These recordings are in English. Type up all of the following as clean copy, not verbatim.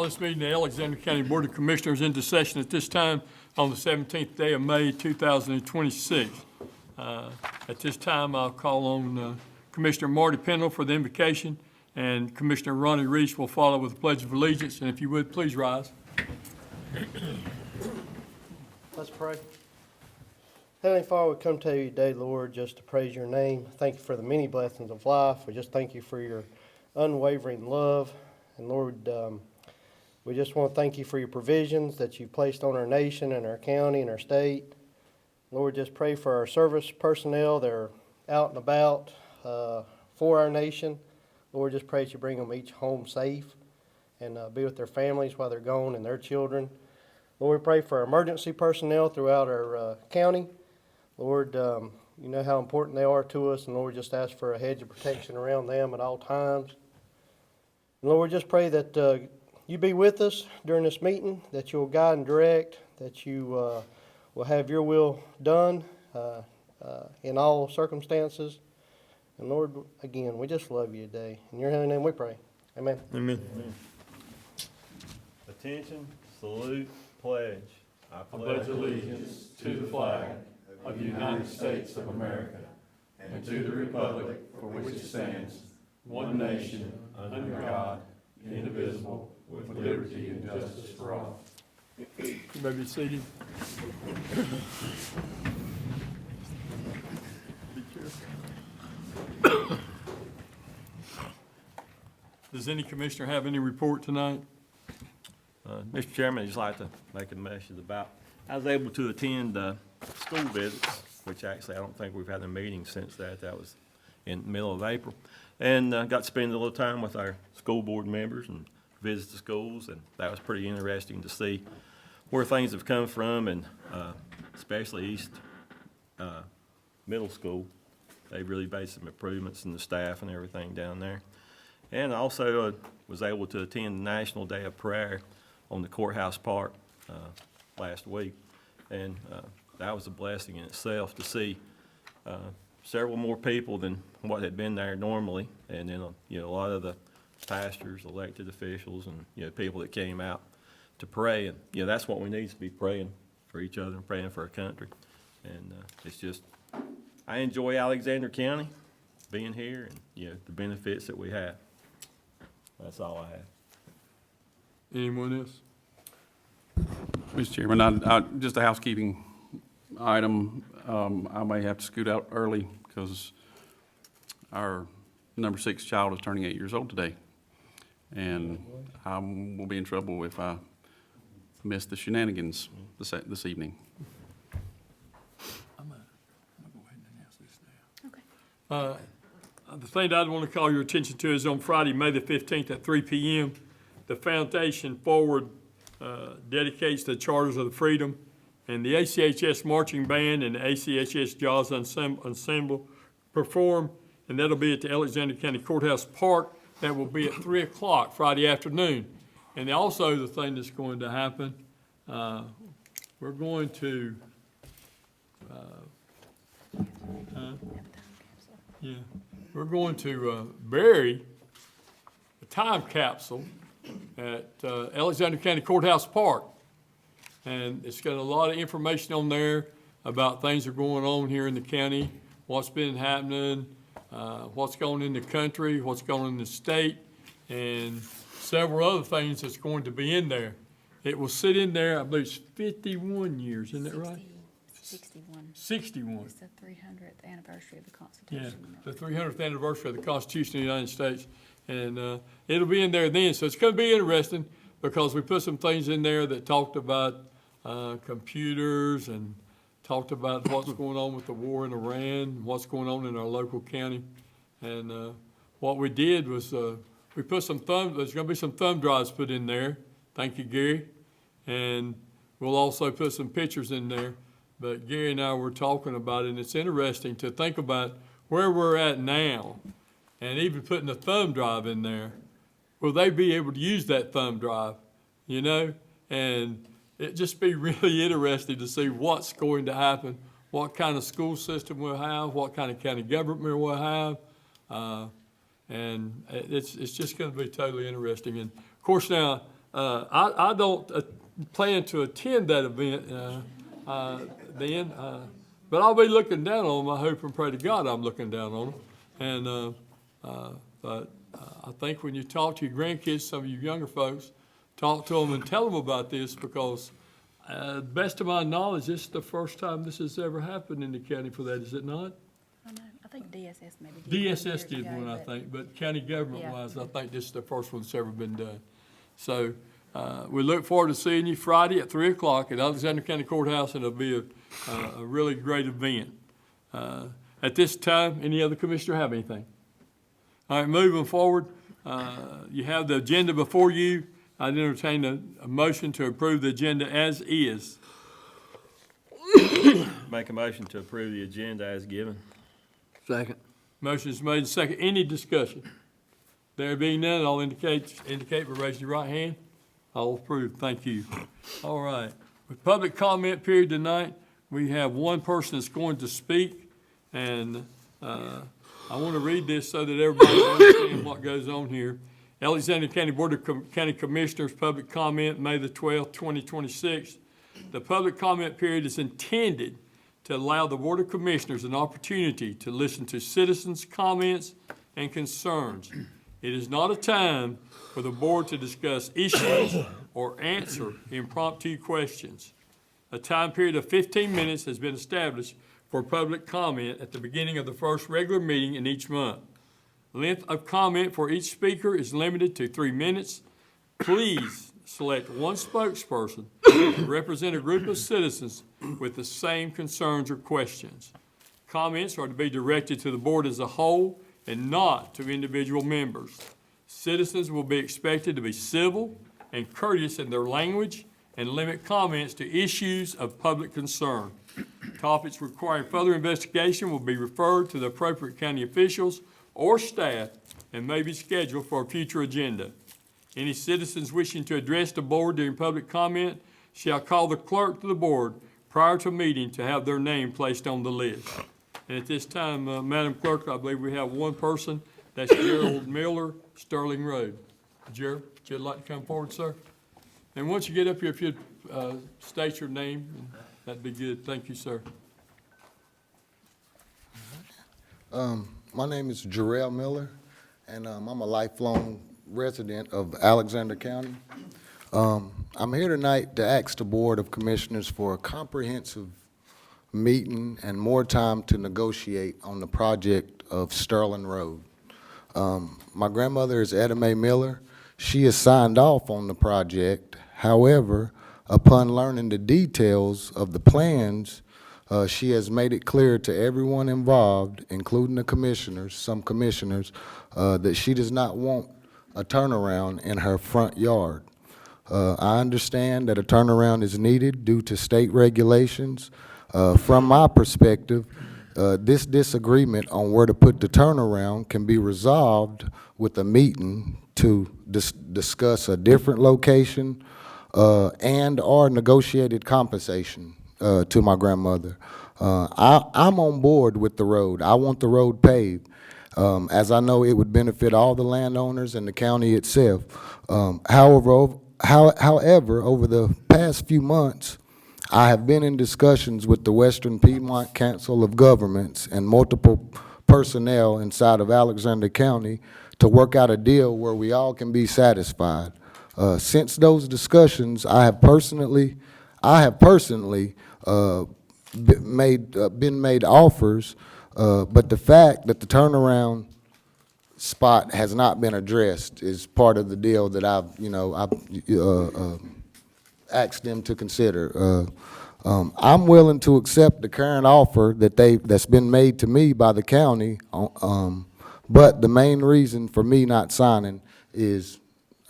call this meeting the Alexander County Board of Commissioners into session at this time on the 17th day of May, 2026. At this time, I'll call on Commissioner Marty Pendle for the invocation, and Commissioner Ronnie Reese will follow with the Pledge of Allegiance. And if you would, please rise. Let's pray. Heavenly Father, we come to you today, Lord, just to praise your name. Thank you for the many blessings of life. We just thank you for your unwavering love. And Lord, we just want to thank you for your provisions that you've placed on our nation and our county and our state. Lord, just pray for our service personnel that are out and about for our nation. Lord, just pray that you bring them each home safe and be with their families while they're gone and their children. Lord, we pray for our emergency personnel throughout our county. Lord, you know how important they are to us, and Lord, just ask for a hedge of protection around them at all times. And Lord, just pray that you be with us during this meeting, that you'll guide and direct, that you will have your will done in all circumstances. And Lord, again, we just love you today. In your holy name we pray. Amen. Amen. Attention, salute, pledge. I pledge allegiance to the flag of the United States of America and to the republic for which it stands, one nation, under God, indivisible, with liberty and justice for all. You may be seated. Does any commissioner have any report tonight? Mr. Chairman, I'd just like to make a message about, I was able to attend school visits, which actually I don't think we've had a meeting since that. That was in the middle of April. And got to spend a little time with our school board members and visit the schools, and that was pretty interesting to see where things have come from, and especially East Middle School. They've really made some improvements in the staff and everything down there. And I also was able to attend the National Day of Prayer on the Courthouse Park last week, and that was a blessing in itself to see several more people than what had been there normally, and then a lot of the pastors, elected officials, and people that came out to pray, and that's what we need, to be praying for each other and praying for our country. And it's just, I enjoy Alexander County, being here, and the benefits that we have. That's all I have. Anyone else? Mr. Chairman, just a housekeeping item. I may have to scoot out early because our number 6 child is turning 8 years old today. And I will be in trouble if I miss the shenanigans this evening. I'm gonna go ahead and announce this now. Okay. The thing that I'd want to call your attention to is on Friday, May the 15th at 3 p.m., the Foundation Forward dedicates the Charters of the Freedom, and the ACHS Marching Band and the ACHS Jazz Ensemble perform, and that'll be at the Alexander County Courthouse Park. That will be at 3 o'clock Friday afternoon. And also the thing that's going to happen, we're going to, we're going to bury a time capsule at Alexander County Courthouse Park. And it's got a lot of information on there about things that are going on here in the county, what's been happening, what's going on in the country, what's going on in the state, and several other things that's going to be in there. It will sit in there, I believe it's 51 years, isn't that right? 61. 61. It's the 300th anniversary of the Yeah, Constitution. the 300th anniversary of the Constitution of the United States. And it'll be in there then, so it's going to be interesting because we put some things in there that talked about computers and talked about what's going on with the war in Iran, what's going on in our local county. And what we did was we put there's going to be some thumb drives put in there. Thank you, Gary. And we'll also put some pictures in there. But Gary and I were talking about it, and it's interesting to think about where we're at now, and even putting a thumb drive in there. Will they be able to use that thumb drive, And it'd just be really interesting to see what's going to happen, what kind of school system we'll have, what kind of county government we'll have. And it's just going to be totally interesting. And of course now, I don't plan to attend that event then, but I'll be looking down on them. I hope and pray to God I'm looking down on them. But I think when you talk to your grandkids, some of you younger folks, talk to them and tell them about this, because best of my knowledge, this is the first time this has ever happened in the county for that, is it not? I know, I think DSS maybe did. DSS years did ago, one, I but- think, but county government-wise, Yeah. I think this is the first one that's ever been done. So, we look forward to seeing you Friday at 3 o'clock at Alexander County Courthouse, and it'll be a really great event. At this time, any other commissioner have anything? All right, moving forward, you have the agenda before you. I'd entertain a motion to approve the agenda as is. Make a motion to approve the agenda as given. Second. Motion is made and second. Any discussion? There being none, I'll indicate by raising your right hand. All approved. Thank you. All right. With public comment period tonight, we have one person that's going to speak, and I want to read this so that everybody understands what goes on here. Alexander County Board of County Commissioners, public comment, May the 12th, 2026. The public comment period is intended to allow the Board of Commissioners an opportunity to listen to citizens' comments and concerns. It is not a time for the board to discuss issues or answer impromptu questions. A time period of 15 minutes has been established for public comment at the beginning of the first regular meeting in each month. Length of comment for each speaker is limited to 3 minutes. Please select one spokesperson to represent a group of citizens with the same concerns or questions. Comments are to be directed to the board as a whole and not to individual members. Citizens will be expected to be civil and courteous in their language and limit comments to issues of public concern. Topics requiring further investigation will be referred to the appropriate county officials or staff and may be scheduled for a future agenda. Any citizens wishing to address the board during public comment shall call the clerk to the board prior to meeting to have their name placed on the list. And at this time, Madam Clerk, I believe we have one person, that's Gerald Miller, Sterling Road. Gerald, would you like to come forward, sir? And once you get up here, if you'd state your name, that'd be good. Thank you, sir. My name is Jarrell Miller, and I'm a lifelong resident of Alexander County. I'm here tonight to ask the Board of Commissioners for a comprehensive meeting and more time to negotiate on the project of Sterling Road. My grandmother is Etta Mae Miller. She has signed off on the project. However, upon learning the details of the plans, she has made it clear to everyone involved, including the commissioners, some commissioners, that she does not want a turnaround in her front yard. I understand that a turnaround is needed due to state regulations. From my perspective, this disagreement on where to put the turnaround can be resolved with a meeting to discuss a different location and/or negotiated compensation to my grandmother. I'm on board with the road. I want the road paved, as I know it would benefit all the landowners and the county itself. However, over the past few months, I have been in discussions with the Western Piedmont Council of Governments and multiple personnel inside of Alexander County to work out a deal where we all can be satisfied. Since those discussions, I have personally been made offers, but the fact that the turnaround spot has not been addressed is part of the deal that I've asked them to consider. I'm willing to accept the current offer that's been made to me by the county, but the main reason for me not signing is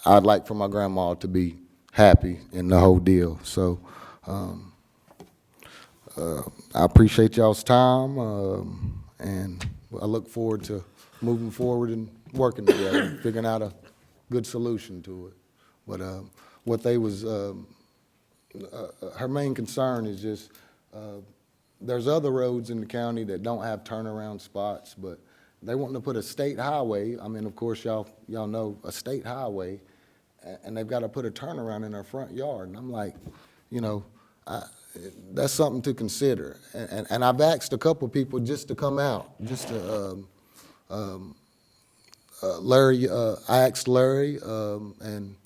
I'd like for my grandma to be happy in the whole deal. So I appreciate y'all's time, and I look forward to moving forward and working together, figuring out a good solution to it. But what they was, her main concern is just, there's other roads in the county that don't have turnaround spots, but they want to put a state highway. I mean, of course, y'all know a state highway and they've got to put a turnaround in their front yard. And I'm like, you know, that's something to consider. And I've asked a couple people just to come out, just to, Larry, I asked Larry and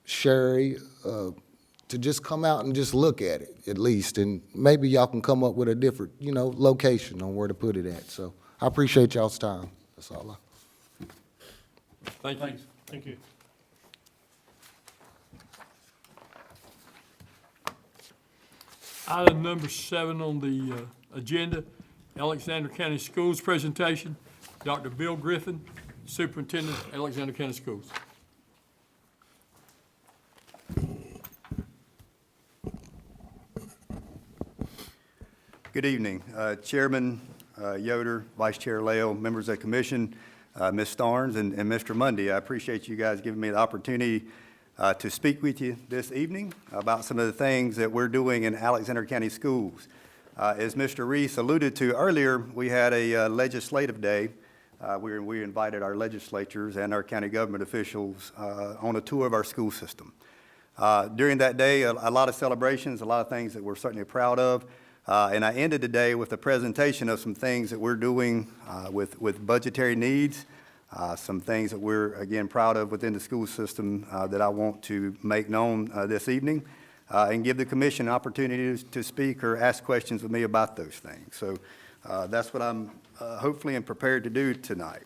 Sherry to just come out and just look at it at least, and maybe y'all can come up with a different, you know, location on where to put it at. So I appreciate y'all's time. That's all. Thank you. Thank you. Item number 7 on the agenda, Alexander County Schools presentation. Dr. Bill Griffin, Superintendent, Alexander County Schools. Good evening. Chairman Yoder, Vice Chair Lael, members of the commission, Ms. Starnes, and Mr. Mundy. I appreciate you guys giving me the opportunity to speak with you this evening about some of the things that we're doing in Alexander County Schools. As Mr. Reese alluded to earlier, we had a legislative day. We invited our legislatures and our county government officials on a tour of our school system. During that day, a lot of celebrations, a lot of things that we're certainly proud of. And I ended the day with a presentation of some things that we're doing with budgetary needs, some things that we're, again, proud of within the school system that I want to make known this evening, and give the commission opportunities to speak or ask questions with me about those things. So that's what I'm hopefully am prepared to do tonight.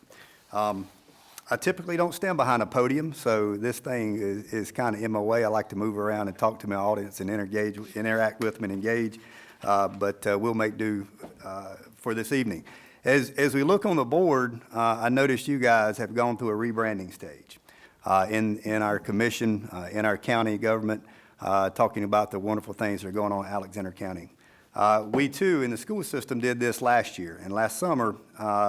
I typically don't stand behind a podium, so this thing is kind of in my way. I like to move around and talk to my audience and interact with them and engage. But we'll make do for this evening. As we look on the board, I noticed you guys have gone through a rebranding stage in our commission, in our county government, talking about the wonderful things that are going on in Alexander County. We too, in the school system, did this last year, and last summer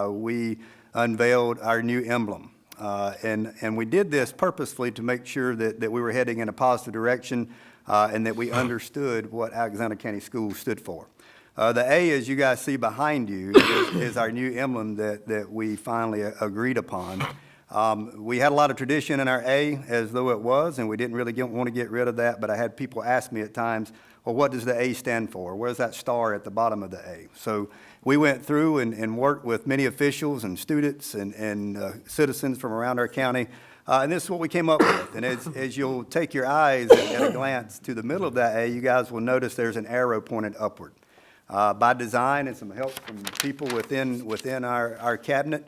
we unveiled our new emblem. And we did this purposefully to make sure that we were heading in a positive direction and that we understood what Alexander County Schools stood for. The A, as you guys see behind you, is our new emblem that we finally agreed upon. We had a lot of tradition in our A, as though it was, and we didn't really want to get rid of that, but I had people ask me at times, well, what does the A stand for? Where's that star at the bottom of the A? So we went through and worked with many officials and students and citizens from around our county, and this is what we came up with. And as you'll take your eyes at a glance to the middle of that A, you guys will notice there's an arrow pointed upward. By design and some help from people within our cabinet,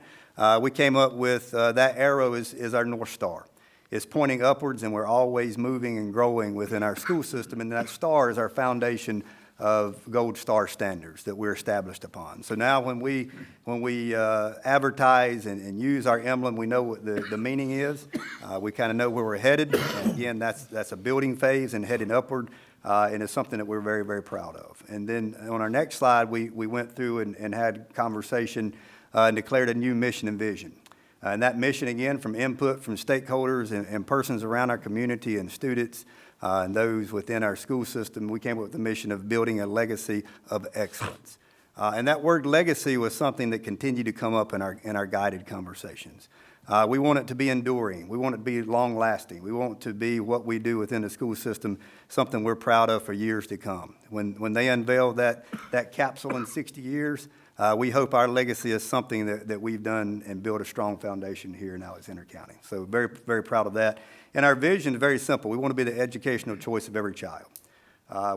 we came up with that arrow is our North Star. It's pointing upwards, and we're always moving and growing within our school system, and that star is our foundation of Gold Star standards that we're established upon. So now when we advertise and use our emblem, we know what the meaning is. We kind of know where we're headed. And again, that's a building phase and heading upward, and it's something that we're very, very proud of. And then on our next slide, we went through and had conversation and declared a new mission and vision. And that mission, again, from input from stakeholders and persons around our community and students and those within our school system, we came up with the mission of building a legacy of excellence. And that word legacy was something that continued to come up in our guided conversations. We want it to be enduring. We want it to be long-lasting. We want it to be what we do within the school system, something we're proud of for years to come. When they unveil that capsule in 60 years, we hope our legacy is something that we've done and built a strong foundation here in Alexander County. So very, very proud of that. And our vision is very simple. We want to be the educational choice of every child.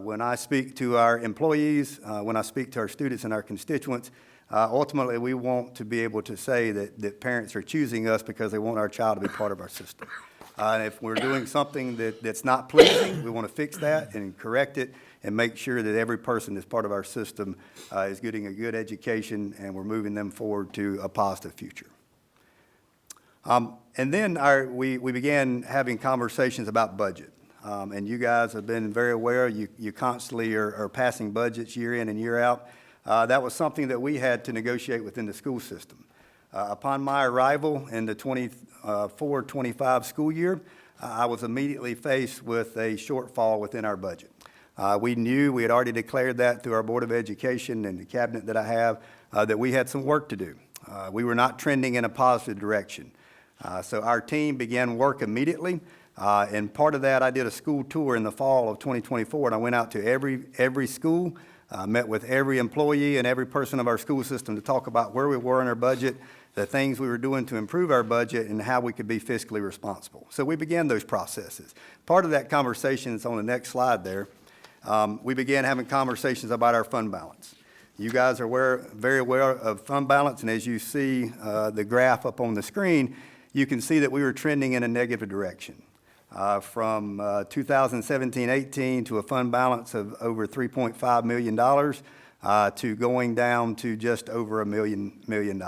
When I speak to our employees, when I speak to our students and our constituents, ultimately we want to be able to say that parents are choosing us because they want our child to be part of our system. And if we're doing something that's not pleasing, we want to fix that and correct it and make sure that every person that's part of our system is getting a good education and we're moving them forward to a positive future. And then we began having conversations about budget. And you guys have been very aware, you constantly are passing budgets year in and year out. That was something that we had to negotiate within the school system. Upon my arrival in the 24-25 school year, I was immediately faced with a shortfall within our budget. We knew, we had already declared that through our Board of Education and the cabinet that I have, that we had some work to do. We were not trending in a positive direction. So our team began work immediately. And part of that, I did a school tour in the fall of 2024, and I went out to every school, met with every employee and every person of our school system to talk about where we were in our budget, the things we were doing to improve our budget, and how we could be fiscally responsible. So we began those processes. Part of that conversation is on the next slide there. We began having conversations about our fund balance. You guys are very aware of fund balance, and as you see the graph up on the screen, you can see that we were trending in a negative direction. From 2017-18 to a fund balance of over $3.5 million to going down to just over $1 million.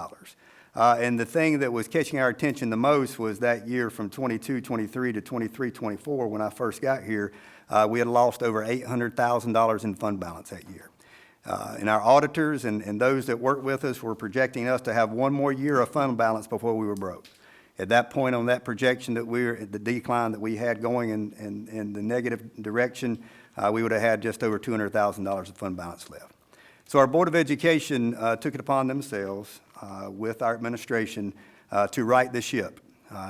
And the thing that was catching our attention the most was that year from 22-23 to 23-24, when I first got here, we had lost over $800,000 in fund balance that year. And our auditors and those that worked with us were projecting us to have one more year of fund balance before we were broke. At that point on that projection that the decline that we had going in the negative direction, we would have had just over $200,000 of fund balance left. So our Board of Education took it upon themselves with our administration to right the ship.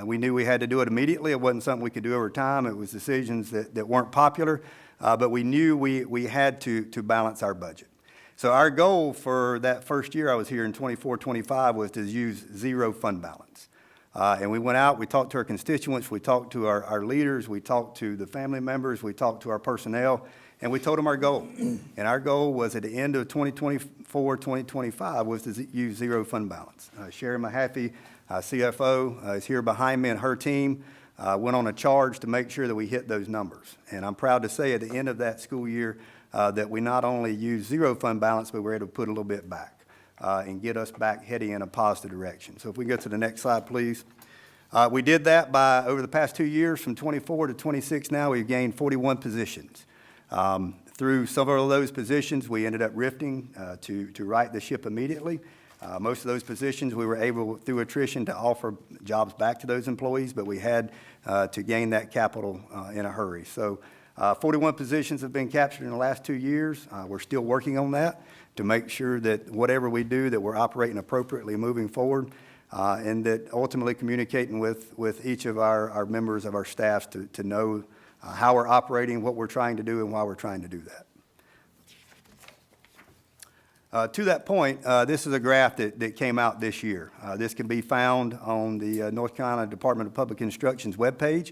We knew we had to do it immediately. It wasn't something we could do over time. It was decisions that weren't popular, but we knew we had to balance our budget. So our goal for that first year I was here in 24-25 was to use zero fund balance. And we went out, we talked to our constituents, we talked to our leaders, we talked to the family members, we talked to our personnel, and we told them our goal. And our goal was at the end of 2024-2025 was to use zero fund balance. Sherry Mahaffey, CFO, is here behind me, and her team went on a charge to make sure that we hit those numbers. And I'm proud to say at the end of that school year that we not only used zero fund balance, but we were able to put a little bit back. And get us back heading in a positive direction. So if we go to the next slide, please. We did that by, over the past 2 years, from 24 to 26 now, we've gained 41 positions. Through several of those positions, we ended up rifting to right the ship immediately. Most of those positions, we were able, through attrition, to offer jobs back to those employees, but we had to gain that capital in a hurry. So 41 positions have been captured in the last 2 years. We're still working on that to make sure that whatever we do, that we're operating appropriately moving forward, and that ultimately communicating with each of our members of our staff to know how we're operating, what we're trying to do, and why we're trying to do that. To that point, this is a graph that came out this year. This can be found on the North Carolina Department of Public Instruction's webpage.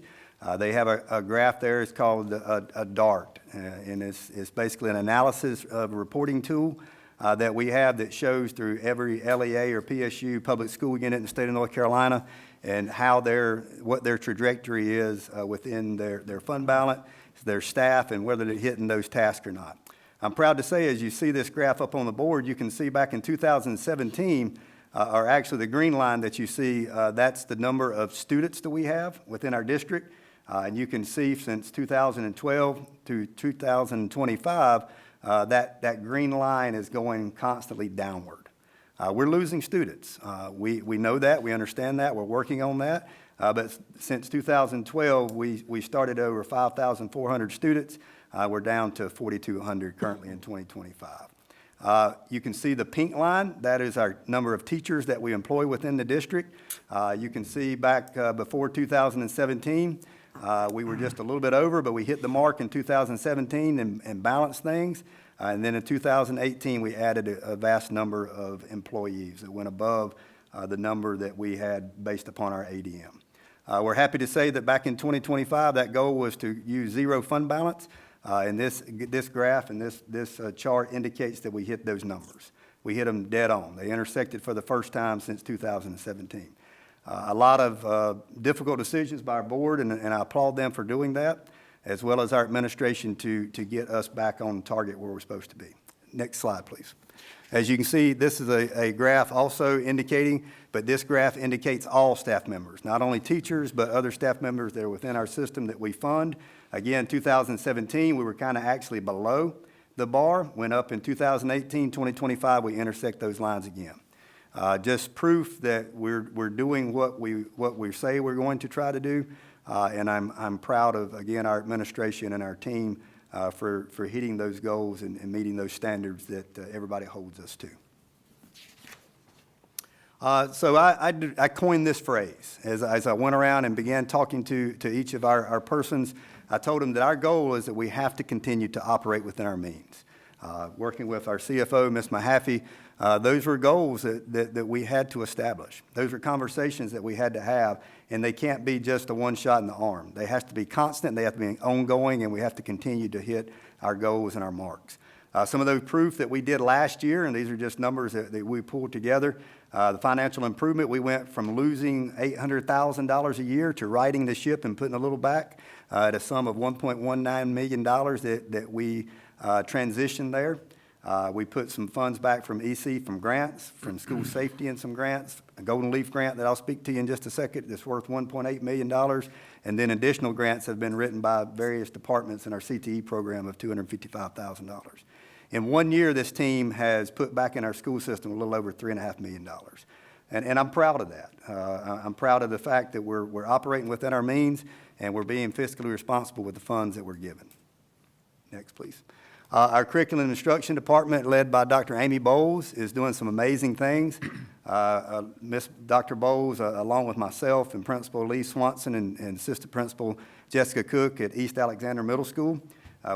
They have a graph there. It's called a DART, and it's basically an analysis of a reporting tool that we have that shows through every LEA or PSU public school unit in the state of North Carolina and how what their trajectory is within their fund balance, their staff, and whether they're hitting those tasks or not. I'm proud to say, as you see this graph up on the board, you can see back in 2017, or actually the green line that you see, that's the number of students that we have within our district. And you can see since 2012 to 2025, that green line is going constantly downward. We're losing students. We know that, we understand that, we're working on that. But since 2012, we started over 5,400 students. We're down to 4,200 currently in 2025. You can see the pink line, that is our number of teachers that we employ within the district. You can see back before 2017, we were just a little bit over, but we hit the mark in 2017 and balanced things. And then in 2018, we added a vast number of employees that went above the number that we had based upon our ADM. We're happy to say that back in 2025, that goal was to use zero fund balance. And this graph and this chart indicates that we hit those numbers. We hit them dead on. They intersected for the first time since 2017. A lot of difficult decisions by our board, and I applaud them for doing that, as well as our administration to get us back on target where we're supposed to be. Next slide, please. As you can see, this is a graph also indicating, but this graph indicates all staff members, not only teachers, but other staff members that are within our system that we fund. Again, 2017, we were kind of actually below the bar. Went up in 2018, 2025, we intersect those lines again. Just proof that we're doing what we say we're going to try to do, and I'm proud of, again, our administration and our team for hitting those goals and meeting those standards that everybody holds us to. So I coined this phrase. As I went around and began talking to each of our persons, I told them that our goal is that we have to continue to operate within our means. Working with our CFO, Ms. Mahaffey, those were goals that we had to establish. Those were conversations that we had to have, and they can't be just a one shot in the arm. They have to be constant, they have to be ongoing, and we have to continue to hit our goals and our marks. Some of those proof that we did last year, and these are just numbers that we pulled together, the financial improvement, we went from losing $800,000 a year to righting the ship and putting a little back at a sum of $1.19 million that we transitioned there. We put some funds back from EC, from grants, from school safety and some grants, a Golden Leaf grant that I'll speak to you in just a second that's worth $1.8 million. And then additional grants have been written by various departments in our CTE program of $255,000. In 1 year, this team has put back in our school system a little over $3.5 million. And I'm proud of that. I'm proud of the fact that we're operating within our means and we're being fiscally responsible with the funds that we're given. Next, please. Our curriculum and instruction department, led by Dr. Amy Bowles, is doing some amazing things. Dr. Bowles, along with myself and Principal Lee Swanson and Assistant Principal Jessica Cook at East Alexander Middle School.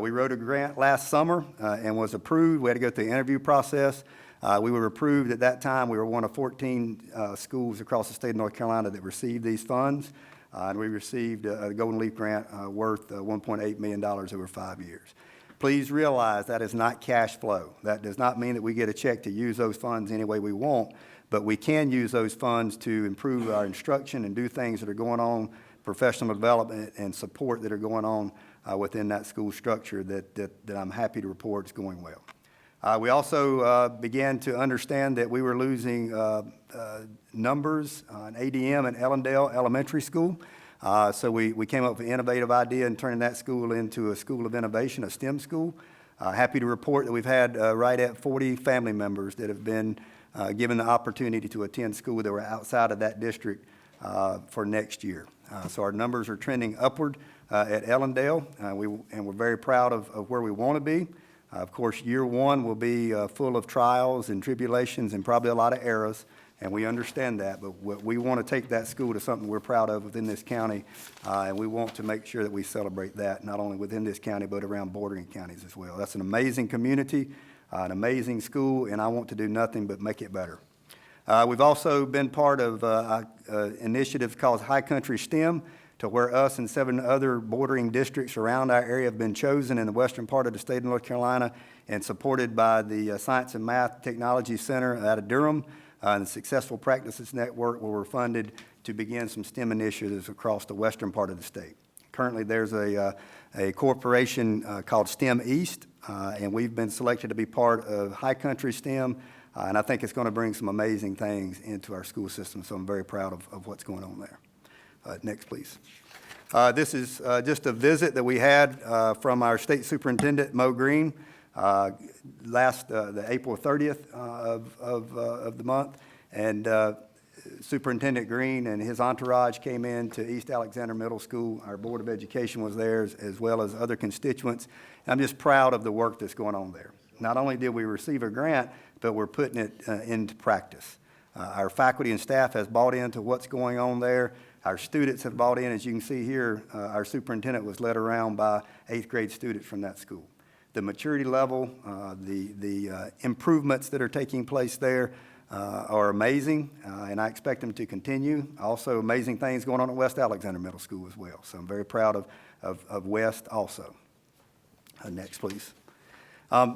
We wrote a grant last summer and was approved. We had to go through the interview process. We were approved at that time. We were one of 14 schools across the state of North Carolina that received these funds. And we received a Golden Leaf grant worth $1.8 million over 5 years. Please realize that is not cash flow. That does not mean that we get a check to use those funds any way we want, but we can use those funds to improve our instruction and do things that are going on, professional development and support that are going on within that school structure that I'm happy to report is going well. We also began to understand that we were losing numbers on ADM at Ellendale Elementary School. So we came up with an innovative idea in turning that school into a school of innovation, a STEM school. Happy to report that we've had right at 40 family members that have been given the opportunity to attend school that were outside of that district for next year. So our numbers are trending upward at Ellendale, and we're very proud of where we want to be. Of course, year one will be full of trials and tribulations and probably a lot of errors, and we understand that, but we want to take that school to something we're proud of within this county, and we want to make sure that we celebrate that, not only within this county, but around bordering counties as well. That's an amazing community, an amazing school, and I want to do nothing but make it better. We've also been part of an initiative called High Country STEM, to where us and 7 other bordering districts around our area have been chosen in the western part of the state of North Carolina and supported by the Science and Math Technology Center out of Durham and the Successful Practices Network, where we're funded to begin some STEM initiatives across the western part of the state. Currently, there's a corporation called STEM East, and we've been selected to be part of High Country STEM, and I think it's going to bring some amazing things into our school system, so I'm very proud of what's going on there. Next, please. This is just a visit that we had from our state superintendent, Mo Green, the April 30th of the month. And Superintendent Green and his entourage came in to East Alexander Middle School. Our Board of Education was there, as well as other constituents. And I'm just proud of the work that's going on there. Not only did we receive a grant, but we're putting it into practice. Our faculty and staff has bought into what's going on there. Our students have bought in. As you can see here, our superintendent was led around by 8th grade students from that school. The maturity level, the improvements that are taking place there are amazing, and I expect them to continue. Also, amazing things going on at West Alexander Middle School as well. So I'm very proud of West also. Next, please.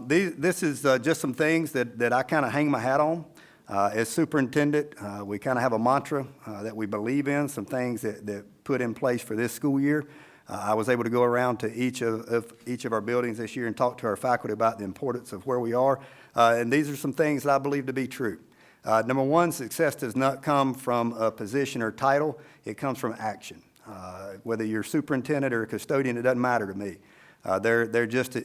This is just some things that I kind of hang my hat on. As superintendent, we kind of have a mantra that we believe in, some things that put in place for this school year. I was able to go around to each of our buildings this year and talk to our faculty about the importance of where we are. And these are some things that I believe to be true. Number one, success does not come from a position or title. It comes from action. Whether you're superintendent or a custodian, it doesn't matter to me.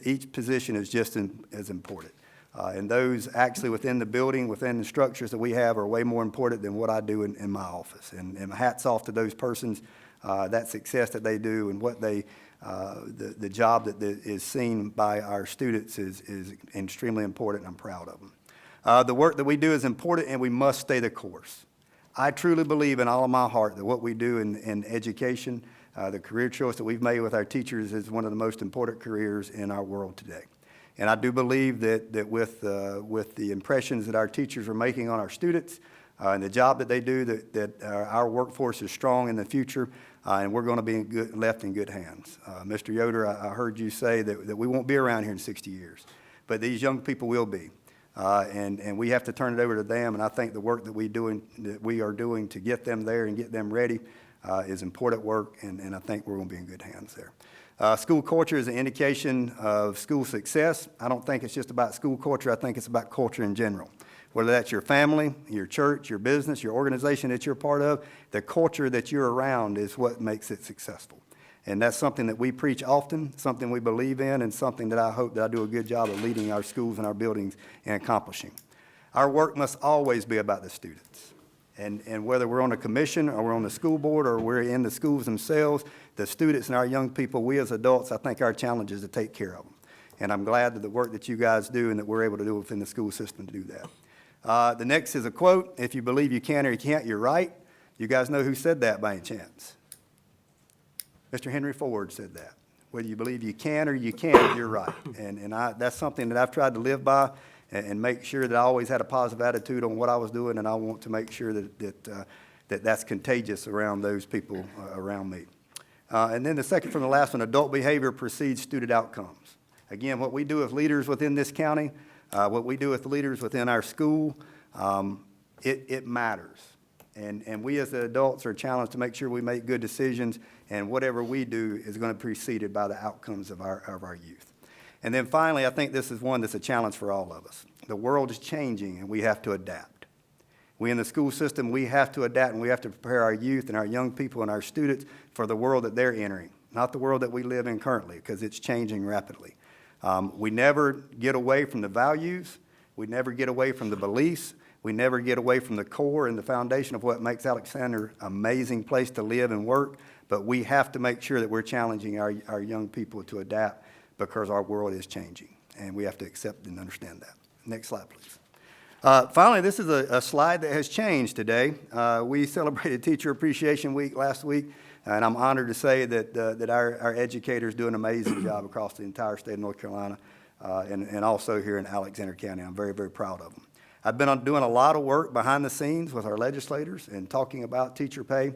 Each position is just as important. And those actually within the building, within the structures that we have, are way more important than what I do in my office. And hats off to those persons, that success that they do and what the job that is seen by our students is extremely important, and I'm proud of them. The work that we do is important, and we must stay the course. I truly believe in all of my heart that what we do in education, the career choice that we've made with our teachers is one of the most important careers in our world today. And I do believe that with the impressions that our teachers are making on our students and the job that they do, that our workforce is strong in the future, and we're going to be left in good hands. Mr. Yoder, I heard you say that we won't be around here in 60 years, but these young people will be. And we have to turn it over to them, and I think the work that we are doing to get them there and get them ready is important work, and I think we're going to be in good hands there. School culture is an indication of school success. I don't think it's just about school culture. I think it's about culture in general. Whether that's your family, your church, your business, your organization that you're part of, the culture that you're around is what makes it successful. And that's something that we preach often, something we believe in, and something that I hope that I do a good job of leading our schools and our buildings and accomplishing. Our work must always be about the students. And whether we're on a commission or we're on the school board or we're in the schools themselves, the students and our young people, we as adults, I think our challenge is to take care of them. And I'm glad that the work that you guys do and that we're able to do within the school system to do that. The next is a quote: "If you believe you can or you can't, you're right." You guys know who said that by any chance? Mr. Henry Ford said that. Whether you believe you can or you can't, you're right. And that's something that I've tried to live by and make sure that I always had a positive attitude on what I was doing, and I want to make sure that's contagious around those people around me. And then the second from the last one, adult behavior precedes student outcomes. Again, what we do as leaders within this county, what we do with leaders within our school, it matters. And we as the adults are challenged to make sure we make good decisions, and whatever we do is going to be preceded by the outcomes of our youth. And then finally, I think this is one that's a challenge for all of us. The world is changing, and we have to adapt. We in the school system, we have to adapt, and we have to prepare our youth and our young people and our students for the world that they're entering, not the world that we live in currently, because it's changing rapidly. We never get away from the values. We never get away from the beliefs. We never get away from the core and the foundation of what makes Alexander an amazing place to live and work, but we have to make sure that we're challenging our young people to adapt because our world is changing, and we have to accept and understand that. Next slide, please. Finally, this is a slide that has changed today. We celebrated Teacher Appreciation Week last week, and I'm honored to say that our educators do an amazing job across the entire state of North Carolina and also here in Alexander County. I'm very, very proud of them. I've been doing a lot of work behind the scenes with our legislators and talking about teacher pay,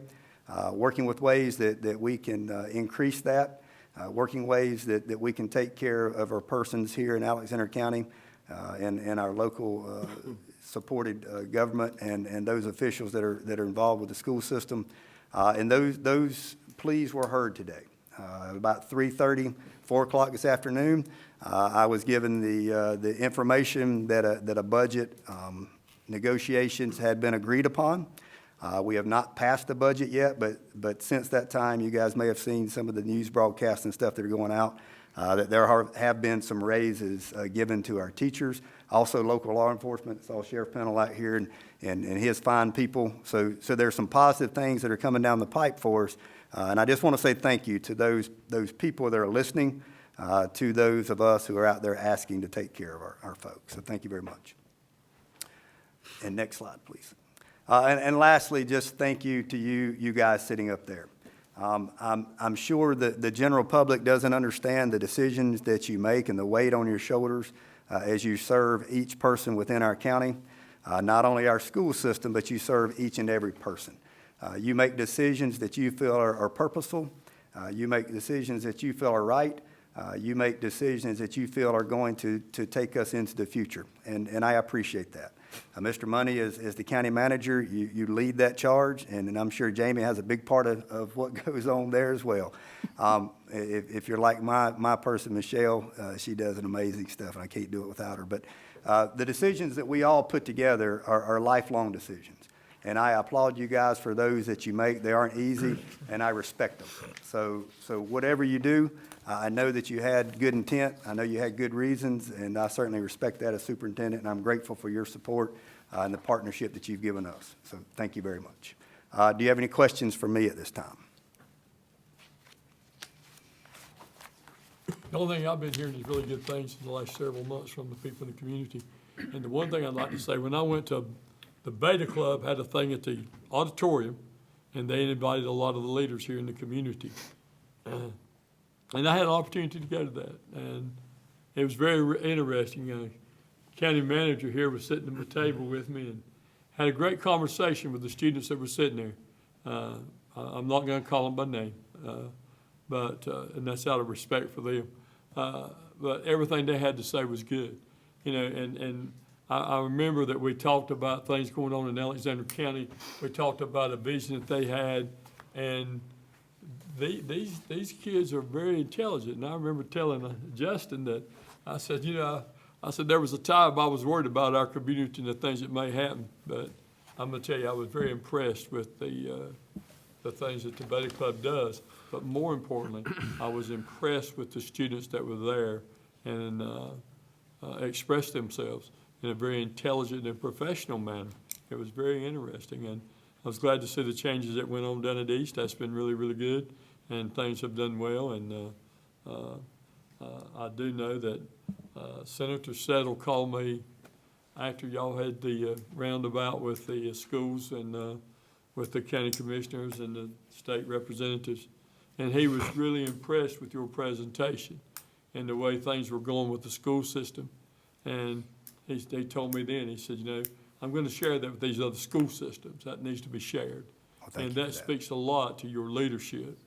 working with ways that we can increase that, working ways that we can take care of our persons here in Alexander County and our local supported government and those officials that are involved with the school system. And those pleas were heard today. About 3:30, 4 o'clock this afternoon, I was given the information that a budget negotiations had been agreed upon. We have not passed the budget yet, but since that time, you guys may have seen some of the news broadcasts and stuff that are going out, that there have been some raises given to our teachers, also local law enforcement. Saw Sheriff Pennell out here and his fine people. So there's some positive things that are coming down the pipe for us. And I just want to say thank you to those people that are listening, to those of us who are out there asking to take care of our folks. So thank you very much. And next slide, please. And lastly, just thank you to you guys sitting up there. I'm sure that the general public doesn't understand the decisions that you make and the weight on your shoulders as you serve each person within our county, not only our school system, but you serve each and every person. You make decisions that you feel are purposeful. You make decisions that you feel are right. You make decisions that you feel are going to take us into the future, and I appreciate that. Mr. Money, as the county manager, you lead that charge, and I'm sure Jamie has a big part of what goes on there as well. If you're like my person, Michelle, she does an amazing stuff, and I can't do it without her. But the decisions that we all put together are lifelong decisions, and I applaud you guys for those that you make. They aren't easy, and I respect them. So whatever you do, I know that you had good intent. I know you had good reasons, and I certainly respect that as superintendent, and I'm grateful for your support and the partnership that you've given us. So thank you very much. Do you have any questions for me at this time? The only thing I've been hearing is really good things in the last several months from the people in the community. And the one thing I'd like to say, when I went to the Beta Club had a thing at the auditorium, and they invited a lot of the leaders here in the community. And I had an opportunity to go to that, and it was very interesting. County manager here was sitting at the table with me and had a great conversation with the students that were sitting there. I'm not going to call them by name, and that's out of respect for them. But everything they had to say was good, and I remember that we talked about things going on in Alexander County. We talked about a vision that they had, and these kids are very intelligent. And I remember telling Justin that I said, there was a time I was worried about our community and the things that may happen, but I'm going to tell you, I was very impressed with the things that the Beta Club does. But more importantly, I was impressed with the students that were there and expressed themselves in a very intelligent and professional manner. It was very interesting, and I was glad to see the changes that went on down at East. That's been really, really good, and things have done well. And I do know that Senator Settle called me after y'all had the roundabout with the schools and with the county commissioners and the state representatives, and he was really impressed with your presentation and the way things were going with the school system. And they told me then, he said, I'm going to share that with these other school systems. That needs to be shared. Well, thank And you for that speaks a lot to your leadership.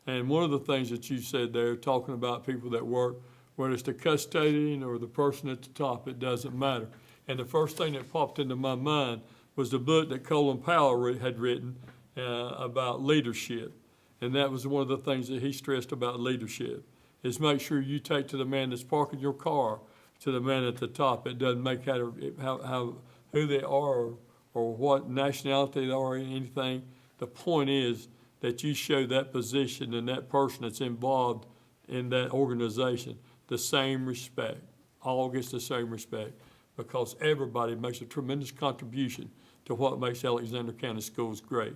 And one of the things that you said there, talking about people that work, whether it's the custodian or the person at the top, it doesn't matter. And the first thing that popped into my mind was the book that Colin Powell had written about leadership. And that was one of the things that he stressed about leadership, is make sure you take to the man that's parking your car to the man at the top. It doesn't make how who they are or what nationality they are or anything. The point is that you show that position and that person that's involved in that organization the same respect. All gets the same respect, because everybody makes a tremendous contribution to what makes Alexander County Schools great.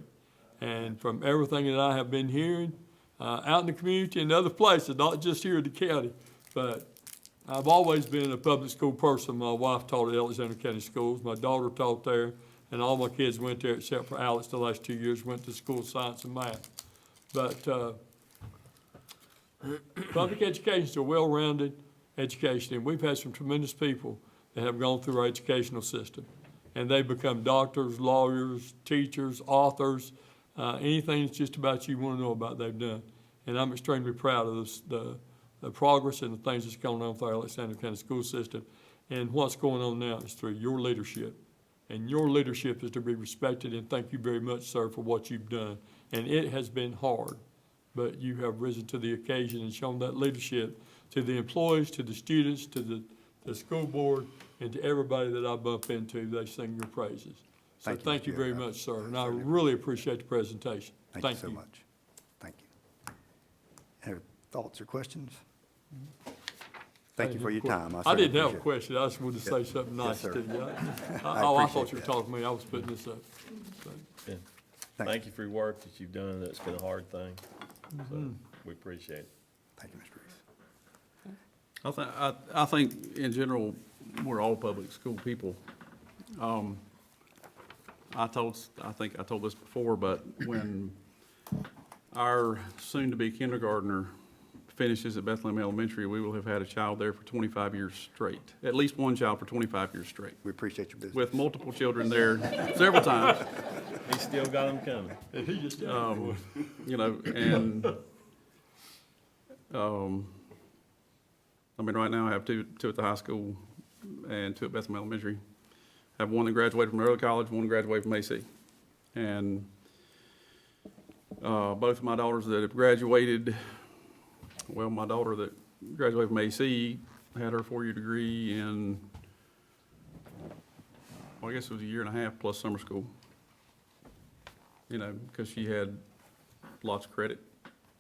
And from everything that I have been hearing out in the community and other places, not just here in the county, but I've always been a public school person. My wife taught at Alexander County Schools. My daughter taught there, and all my kids went there except for Alex the last 2 years, went to school of science and math. But public education is a well-rounded education, and we've had some tremendous people that have gone through our educational system. And they become doctors, lawyers, teachers, authors, anything that's just about you want to know about, they've done. And I'm extremely proud of the progress and the things that's going on with our Alexander County school system. And what's going on now is through your leadership. And your leadership is to be respected, and thank you very much, sir, for what you've done. And it has been hard, but you have risen to the occasion and shown that leadership to the employees, to the students, to the school board, and to everybody that I bump into. They sing your praises. So thank you very much, sir, and I really appreciate the presentation. Thank you so much. Thank you. Any thoughts or questions? Thank you for your time. I certainly didn't have a appreciate it. question. I just wanted to say something nice sir. to you. I Oh, I appreciate thought you were that. talking to me. I was putting this up. So, Yeah. Thank Thank you for your work that you've done. That's been a hard thing. So we appreciate it. Thank you, Mr. Reeves. I think in general, we're all public school people. I think I told this before, but when our soon-to-be kindergartner finishes at Bethlehem Elementary, we will have had a child there for 25 years straight, at least one child for 25 years straight, We appreciate your business. with multiple children there several times. He still got them coming. he just And, I mean, right now I have two at the high school and two at Bethlehem Elementary. I have one that graduated from early college, one graduated from AC. And, both of my daughters that have graduated, well, my daughter that graduated from AC had her 4-year degree in, well, I guess it was a year and a half plus summer school. Because she had lots of credit.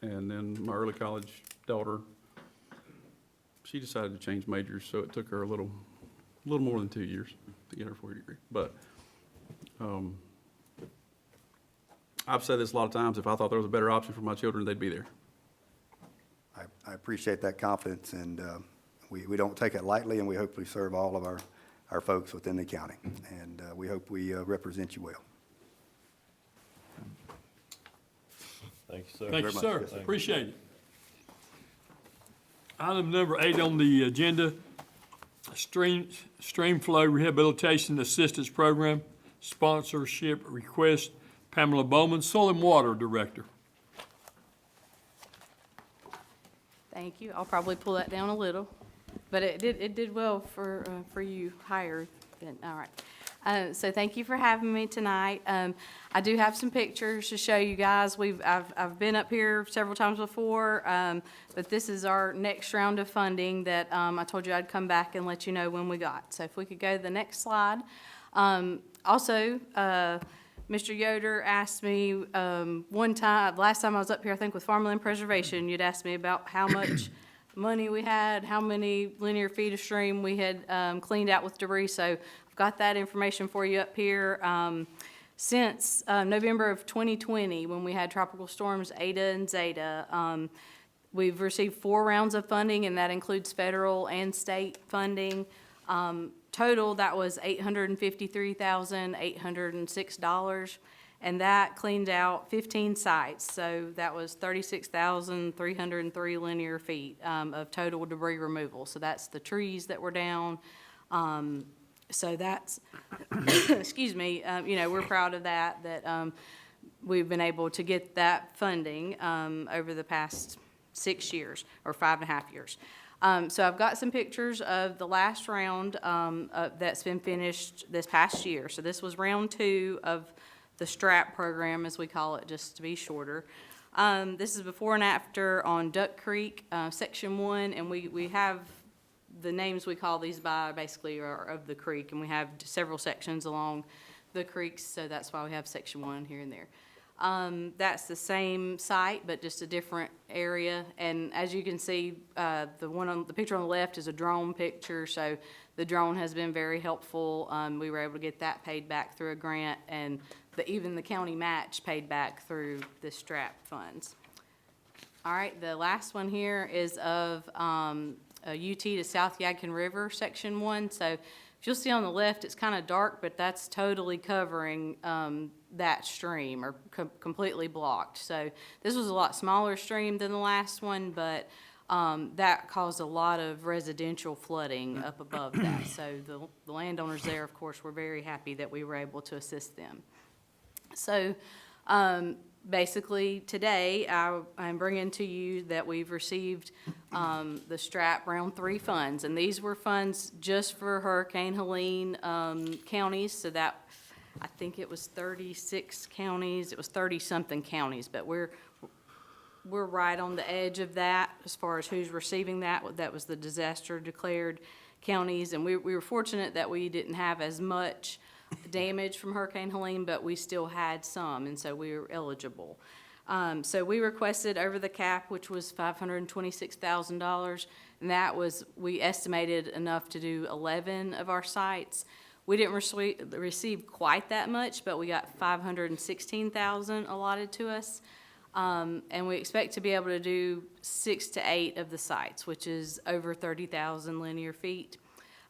And then my early college daughter, she decided to change majors, so it took her a little more than 2 years to get her 4-year degree. But I've said this a lot of times, if I thought there was a better option for my children, they'd be there. I appreciate that confidence, and we don't take it lightly, and we hopefully serve all of our our folks within the county. And we hope we represent you well. Thank you, sir. Thank you, very much. sir. Yes, sir. Appreciate it. Item number 8 on the agenda, Stream Flow Rehabilitation Assistance Program, sponsorship request, Pamela Bowman, Soil and Water Director. Thank you. I'll probably pull that down a little, but it did well for you higher than, all right. So thank you for having me tonight. I do have some pictures to show you guys. I've been up here several times before, but this is our next round of funding that, I told you I'd come back and let you know when we got. So if we could go to the next slide. Also, Mr. Yoder asked me, one time, last time I was up here, I think with Farmland Preservation, you'd asked me about how much money we had, how many linear feet of stream we had, cleaned out with debris. So I've got that information for you up here. Since, November of 2020, when we had tropical storms Ada and Zeta, we've received 4 rounds of funding, and that includes federal and state funding. Total, that was $853,806, and that cleaned out 15 sites. So that was 36,303 linear feet of total debris removal. So that's the trees that were down. So that's, excuse me, we're proud of that we've been able to get that funding over the past 6 years, or 5.5 years. So I've got some pictures of the last round that's been finished this past year. So this was round 2 of the STRAP program, as we call it, just to be shorter. This is before and after on Duck Creek, Section 1, and we have the names we call these by basically are of the creek, and we have several sections along the creeks, so that's why we have Section 1 here and there. That's the same site, but just a different area. And as you can see, the picture on the left is a drone picture, so the drone has been very helpful. We were able to get that paid back through a grant, and even the county match paid back through the STRAP funds. All right, the last one here is of UT to South Yadkin River, Section 1. So if you'll see on the left, it's kind of dark, but that's totally covering that stream, or completely blocked. So this was a lot smaller stream than the last one, but that caused a lot of residential flooding up above that. So the landowners there, of course, were very happy that we were able to assist them. So basically, today, I'm bringing to you that we've received the STRAP Round 3 funds, and these were funds just for Hurricane Helene counties, so that, I think it was 36 counties, it was 30-something counties, but we're right on the edge of that as far as who's receiving that. That was the disaster-declared counties, and we were fortunate that we didn't have as much damage from Hurricane Helene, but we still had some, and so we were eligible. So we requested over the cap, which was $526,000, and that was, we estimated enough to do 11 of our sites. We didn't receive quite that much, but we got $516,000 allotted to us. And we expect to be able to do 6 to 8 of the sites, which is over 30,000 linear feet.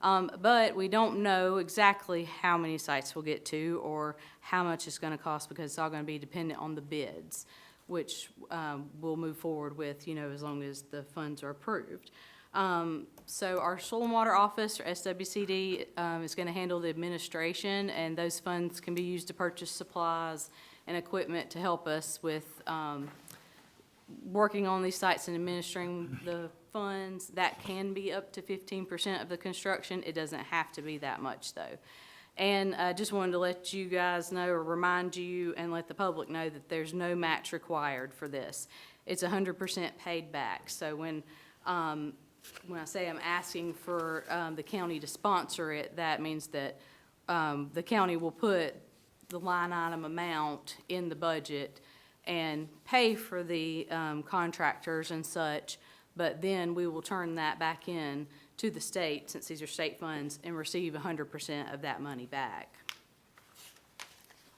But we don't know exactly how many sites we'll get to or how much it's going to cost, because it's all going to be dependent on the bids, which we'll move forward with, as long as the funds are approved. So our Soil and Water Office, or SWCD, is going to handle the administration, and those funds can be used to purchase supplies and equipment to help us with working on these sites and administering the funds. That can be up to 15% of the construction. It doesn't have to be that much, though. And I just wanted to let you guys know, or remind you and let the public know, that there's no match required for this. It's 100% paid back. So when I say I'm asking for the county to sponsor it, that means that the county will put the line item amount in the budget and pay for the contractors and such, but then we will turn that back in to the state, since these are state funds, and receive 100% of that money back.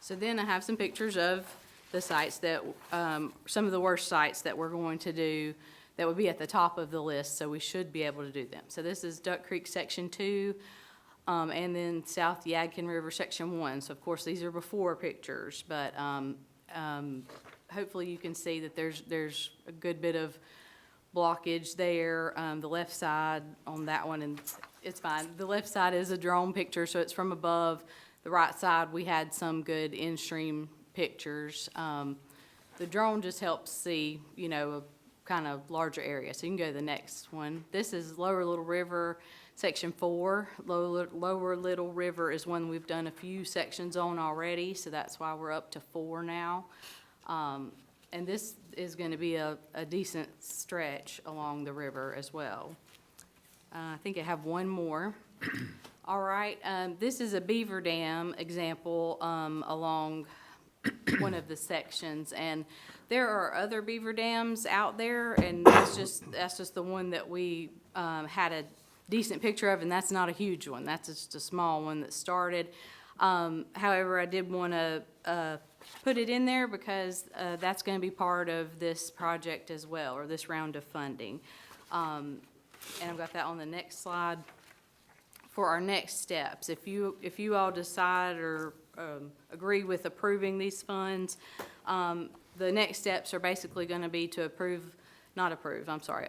So then I have some pictures of the sites that, some of the worst sites that we're going to do that would be at the top of the list, so we should be able to do them. So this is Duck Creek Section 2. and then South Yadkin River, Section 1. So of course, these are before pictures, but hopefully you can see that there's a good bit of blockage there. The left side on that one, and it's fine. The left side is a drone picture, so it's from above. The right side, we had some good in-stream pictures. The drone just helps see, you know, a kind of larger area. So you can go to the next one. This is Lower Little River, Section 4. Lower Little River is one we've done a few sections on already, so that's why we're up to 4 now. And this is going to be a decent stretch along the river as well. I think I have one more. All right, this is a beaver dam example along one of the sections, and there are other beaver dams out there, and that's just the one that we had a decent picture of, and that's not a huge one. That's just a small one that started. However, I did want to put it in there because that's going to be part of this project as well, or this round of funding. And I've got that on the next slide. For our next steps, if you all decide or agree with approving these funds, the next steps are basically going to be to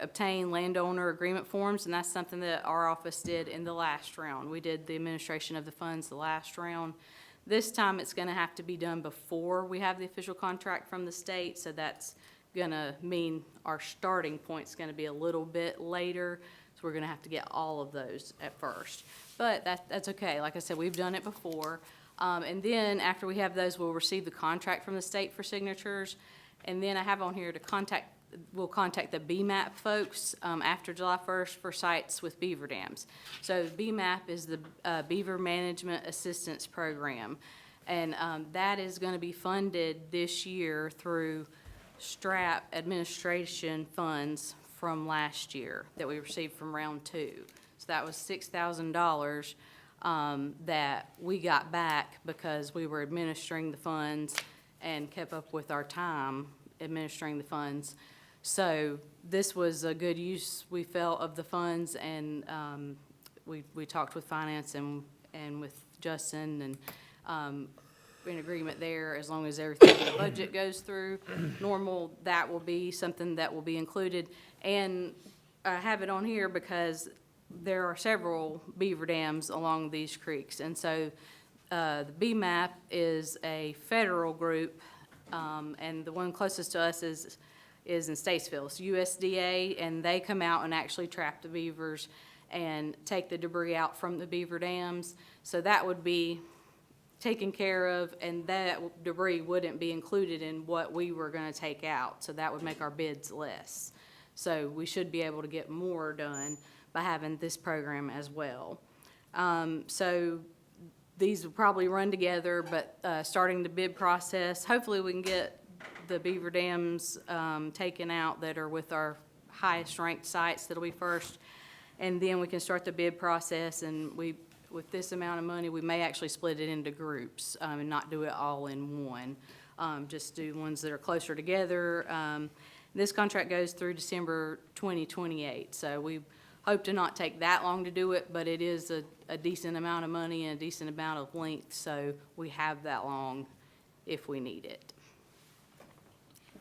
obtain landowner agreement forms, and that's something that our office did in the last round. We did the administration of the funds the last round. This time, it's going to have to be done before we have the official contract from the state, so that's going to mean our starting point's going to be a little bit later. So we're going to have to get all of those at first. But that's okay. Like I said, we've done it before. And then after we have those, we'll receive the contract from the state for signatures. And then I have on here we'll contact the BMAP folks after July 1st for sites with beaver dams. So BMAP is the Beaver Management Assistance Program. And that is going to be funded this year through STRAP administration funds from last year that we received from round 2. So that was $6,000 that we got back because we were administering the funds and kept up with our time administering the funds. So this was a good use, we felt, of the funds, and we talked with finance and with Justin, and in agreement there, as long as everything in the budget goes through normal, that will be something that will be included. And I have it on here because there are several beaver dams along these creeks. And so the BMAP is a federal group, and the one closest to us is in Statesville. It's USDA, and they come out and actually trap the beavers and take the debris out from the beaver dams. So that would be taken care of, and that debris wouldn't be included in what we were going to take out. So that would make our bids less. So we should be able to get more done by having this program as well. So these will probably run together, but starting the bid process, hopefully we can get the beaver dams taken out that are with our highest ranked sites. That'll be first. And then we can start the bid process, and with this amount of money, we may actually split it into groups and not do it all in one. Just do ones that are closer together. This contract goes through December 2028, so we hope to not take that long to do it, but it is a decent amount of money and a decent amount of length, so we have that long if we need it.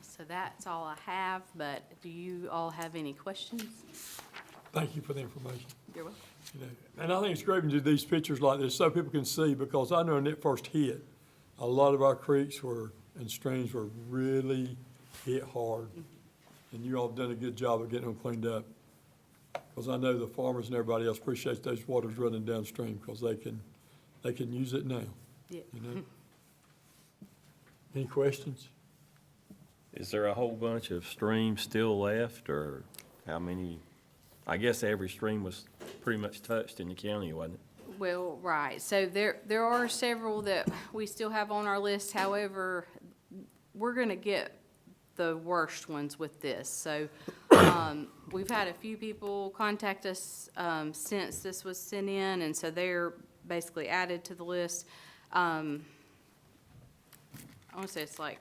So that's all I have, but do you all have any questions? Thank you for the information. You're welcome. You know, and I think it's great to do these pictures like this so people can see, because I know when it first hit, a lot of our creeks and streams were really hit hard. And you all have done a good job of getting them cleaned up. Because I know the farmers and everybody else appreciates those waters running downstream, because they can use it now. Yeah. You know? Any questions? Is there a whole bunch of streams still left, or how many? I guess every stream was pretty much touched in the county, wasn't it? Well, right, so there are several that we still have on our list. However, we're gonna get the worst ones with this. So we've had a few people contact us since this was sent in, and so they're basically added to the list. I want to say it's like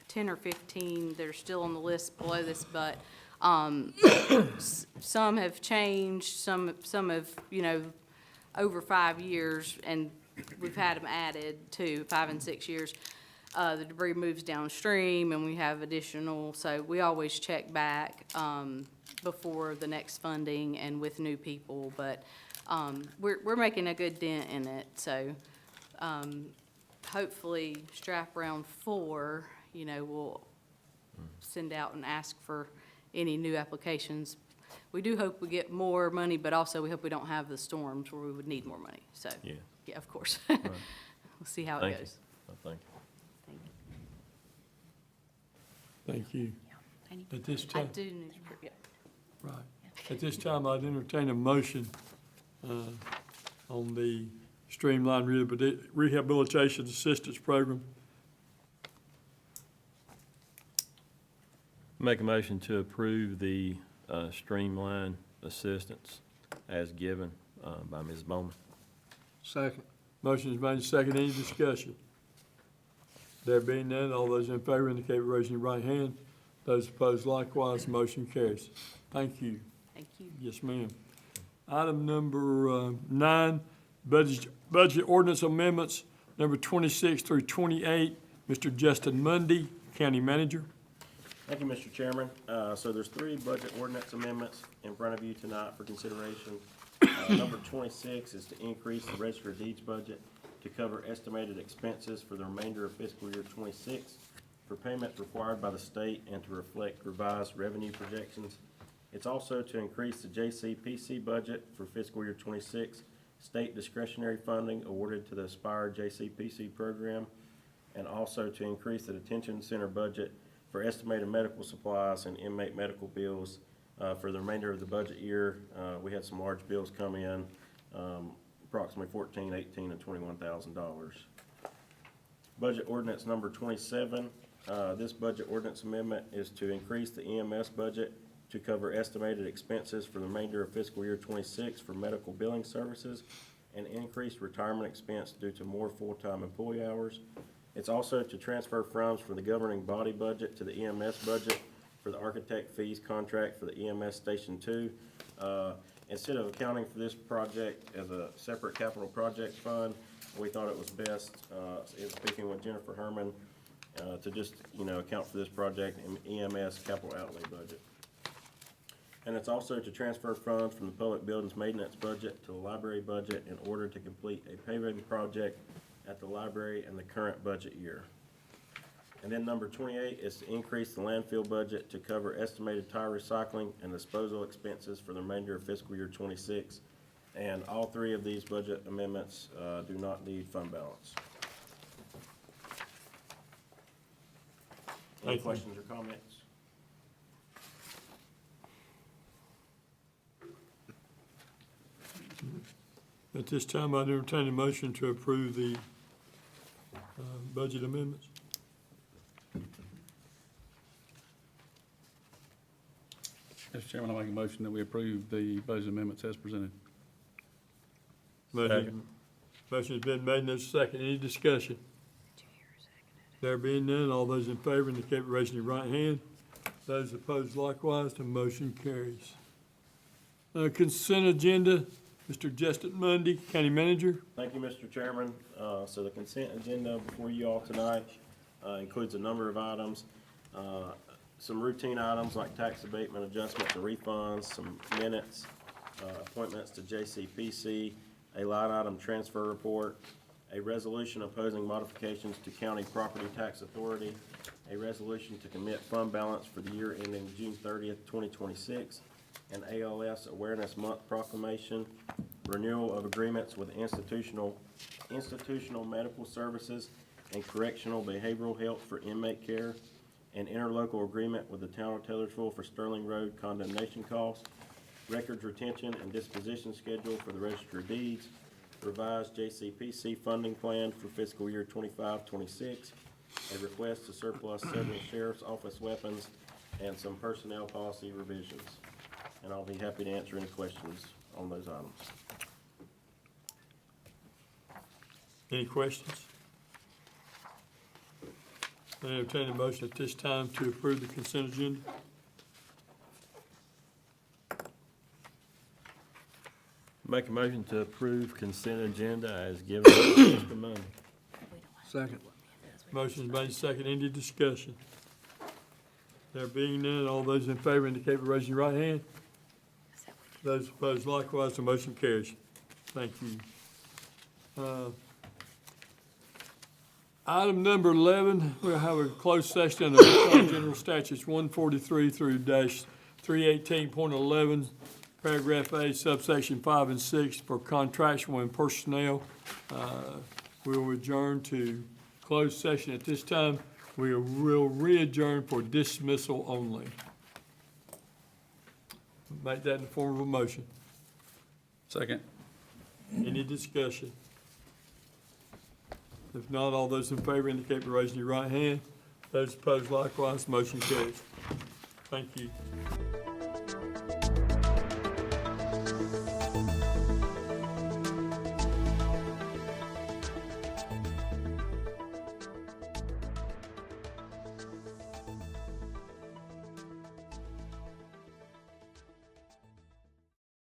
10 or 15 that are still on the list below this, but some have changed, some have, over 5 years, and we've had them added to 5 and 6 years, the debris moves downstream and we have additional, so we always check back, before the next funding and with new people, but, we're making a good dent in it, so, hopefully strap round 4, we'll send out and ask for any new applications. We do hope we get more money, but also we hope we don't have the storms where we would need more money, so. Yeah. Yeah, of course. We'll see how it Thank you. goes. Thank you. Thank you. At this I time, do need, yeah. right. At this time, I'd entertain a motion on the Streamlined Rehabilitation Assistance Program. Make a motion to approve the streamline assistance as given by Ms. Bowman. Second. Motion is made and seconded. Any discussion? There being none, all those in favor indicate by raising your right hand. Those opposed likewise, motion carries. Thank you. Thank you. Yes, ma'am. Item number 9, budget ordinance amendments, number 26 through 28. Mr. Justin Mundy, County Manager. Thank you, Mr. Chairman. So there's 3 budget ordinance amendments in front of you tonight for consideration. Number 26 is to increase the register of deeds budget to cover estimated expenses for the remainder of fiscal year 26 for payments required by the state and to reflect revised revenue projections. It's also to increase the JCPC budget for fiscal year 26, state discretionary funding awarded to the Aspire JCPC program, and also to increase the detention center budget for estimated medical supplies and inmate medical bills for the remainder of the budget year. We had some large bills come in, approximately $14,000, $18,000, and $21,000. Budget ordinance number 27. This budget ordinance amendment is to increase the EMS budget to cover estimated expenses for the remainder of fiscal year 26 for medical billing services and increased retirement expense due to more full-time employee hours. It's also to transfer funds from the governing body budget to the EMS budget for the architect fees contract for the EMS Station 2. Instead of accounting for this project as a separate capital project fund, we thought it was best, in speaking with Jennifer Herman, to just, account for this project in EMS capital outlay budget. And it's also to transfer funds from the public buildings maintenance budget to the library budget in order to complete a paving project at the library in the current budget year. And then number 28 is to increase the landfill budget to cover estimated tire recycling and disposal expenses for the remainder of fiscal year 26. And all 3 of these budget amendments do not need fund balance. Any Thank you. questions or comments? At this time, I'd entertain a motion to approve the budget amendments. Mr. Chairman, I make a motion that we approve the budget amendments as presented. Motion has been made and there's a second. Any discussion? There being none, all those in favor indicate by raising your right hand. Those opposed likewise, the motion carries. Consent agenda, Mr. Justin Mundy, County Manager. Thank you, Mr. Chairman. So the consent agenda before you all tonight includes a number of items. Some routine items like tax abatement adjustments and refunds, some minutes, appointments to JCPC, a line item transfer report, a resolution opposing modifications to county property tax authority, a resolution to commit fund balance for the year ending June 30th, 2026, an ALS Awareness Month proclamation, renewal of agreements with institutional medical services and correctional behavioral health for inmate care, an interlocal agreement with the town of Taylorsville for Sterling Road condemnation costs, records retention and disposition schedule for the Register of Deeds, revised JCPC funding plan for fiscal year 25-26, a request to surplus several sheriff's office weapons, and some personnel policy revisions. And I'll be happy to answer any questions on those items. Any questions? I entertain a motion at this time to approve the consent agenda. Make a motion to approve consent agenda as given by Mr. Monday. Second. Motion's made second. Any discussion? There being none, all those in favor indicate by raising your right hand. Those opposed likewise, the motion carries. Thank you. Item number 11, we'll have a closed session under General Statutes 143 through dash 318.11, paragraph A, subsection 5 and 6 for contractual and personnel. We will adjourn to closed session at this time. We will re-adjourn for dismissal only. Make that in the form of a motion. Second. Any discussion? If not, all those in favor indicate by raising your right hand. Those opposed likewise, motion carries. Thank you.